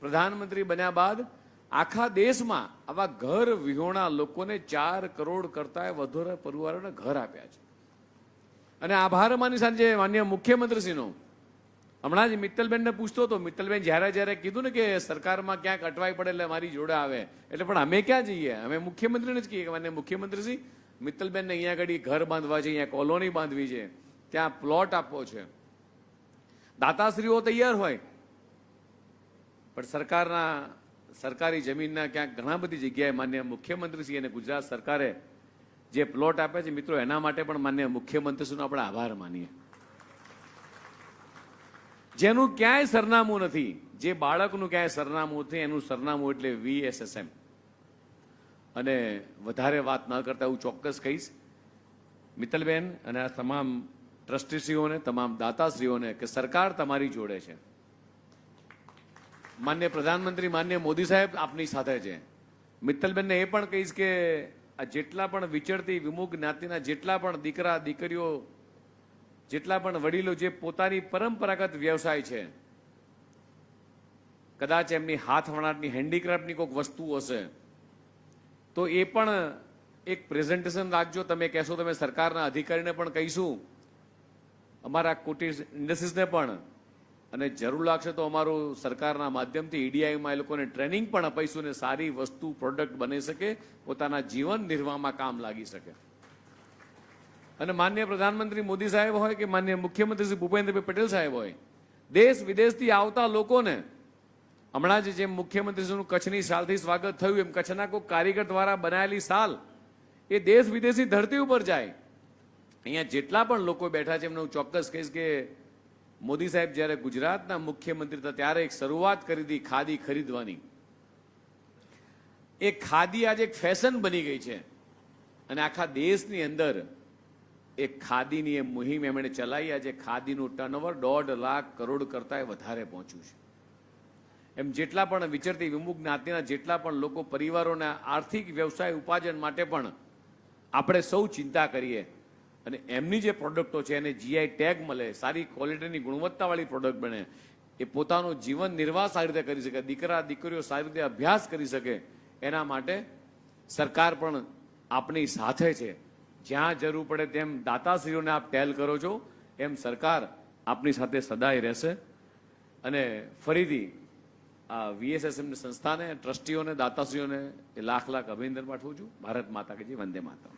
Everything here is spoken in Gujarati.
પ્રધાનમંત્રી બન્યા બાદ આખા દેશમાં આવા ઘર વિહોણા લોકોને 4 કરોડ કરતા વધુ પરિવારોને ઘર આપ્યા છે. અને આભાર માની સાંજે માનનીય મુખ્યમંત્રીશ્રીનો હમણાં જ મિત્તલબેનને પૂછતો હતો. મિત્તલબેન જ્યારે કીધું ને કે સરકારમાં ક્યાંક અટવાઈ પડે એટલે મારી જોડે આવે, એટલે પણ અમે ક્યાં જઈએ? અમે મુખ્યમંત્રીને જ કહીએ કે માનનીય મુખ્યમંત્રીશ્રી, મિત્તલબેનને અહીંયા આગળ ઘર બાંધવા છે, અહીંયા કોલોની બાંધવી છે, ત્યાં પ્લોટ આપવો છે. દાતાશ્રીઓ તૈયાર હોય, પણ સરકારી જમીનના ક્યાંક ઘણા બધી જગ્યાએ માનનીય મુખ્યમંત્રીશ્રી અને ગુજરાત સરકારે જે પ્લોટ આપ્યા છે મિત્રો, એના માટે પણ માનનીય મુખ્યમંત્રીશ્રીનો આપણે આભાર માનીએ. જેનું ક્યાંય સરનામું નથી, જે બાળકનું ક્યાંય સરનામું નથી, એનું સરનામું એટલે VSSM. અને વધારે વાત ન કરતા હું ચોક્કસ કહીશ મિત્તલબેન અને આ તમામ ટ્રસ્ટીશ્રીઓને, તમામ દાતાશ્રીઓને કે સરકાર તમારી જોડે છે. માનનીય પ્રધાનમંત્રી માનનીય મોદી સાહેબ આપની સાથે છે. મિત્તલબેનને એ પણ કહીશ કે આ જેટલા પણ વિચરતી વિમુખ જ્ઞાતિના જેટલા પણ દીકરા દીકરીઓ, જેટલા પણ વડીલો જે પોતાની પરંપરાગત વ્યવસાય છે, કદાચ એમની હાથ વણાટની હેન્ડીક્રાફ્ટની કોઈક વસ્તુ હશે, તો એ પણ એક પ્રેઝન્ટેશન રાખજો. તમે કહેશો, તમે સરકારના અધિકારીને પણ કહીશું, અમારા કુટીર ઇન્ડસ્ટ્રીઝને પણ, અને જરૂર લાગશે તો અમારું સરકારના માધ્યમથી EDIમાં એ લોકોને ટ્રેનિંગ પણ અપાઈશું ને સારી વસ્તુ પ્રોડક્ટ બની શકે, પોતાના જીવન નિર્વાહમાં કામ લાગી શકે. અને માનનીય પ્રધાનમંત્રી મોદી સાહેબ હોય કે માનનીય મુખ્યમંત્રી શ્રી ભૂપેન્દ્રભાઈ પટેલ સાહેબ હોય, દેશ વિદેશથી આવતા લોકોને હમણાં જ જેમ મુખ્યમંત્રીશ્રીનું કચ્છની શાલથી સ્વાગત થયું, એમ કચ્છના કોઈ કારીગર દ્વારા બનાવેલી શાલ એ દેશ વિદેશની ધરતી ઉપર જાય. અહીંયા જેટલા પણ લોકો બેઠા છે એમને હું ચોક્કસ કહીશ કે મોદી સાહેબ જ્યારે ગુજરાતના મુખ્યમંત્રી હતા ત્યારે એક શરૂઆત કરી હતી ખાદી ખરીદવાની. એ ખાદી આજે એક ફેશન બની ગઈ છે અને આખા દેશની અંદર એક ખાદીની એ મુહિમ એમણે ચલાવી. આજે ખાદીનું ટર્નઓવર 1.5 લાખ કરોડ કરતા વધારે પહોંચ્યું છે. એમ જેટલા પણ વિચરતી વિમુખ જ્ઞાતિના જેટલા પણ લોકો, પરિવારોના આર્થિક વ્યવસાય ઉપાર્જન માટે પણ આપણે સૌ ચિંતા કરીએ અને એમની જે પ્રોડક્ટો છે એને GI ટેગ મળે, સારી ક્વોલિટીની ગુણવત્તાવાળી પ્રોડક્ટ બને, એ પોતાનું જીવન નિર્વાહ સારી રીતે કરી શકે, દીકરા દીકરીઓ સારી રીતે અભ્યાસ કરી શકે, એના માટે સરકાર પણ આપણી સાથે છે. જ્યાં જરૂર પડે તેમ દાતાશ્રીઓને આપ પહેલ કરો છો, એમ સરકાર આપની સાથે સદાય રહેશે. અને ફરીથી આ VSSM સંસ્થાને, ટ્રસ્ટીઓને, દાતાશ્રીઓને લાખ લાખ અભિનંદન પાઠવું છું. ભારત માતા કી જય, વંદે માતરમ.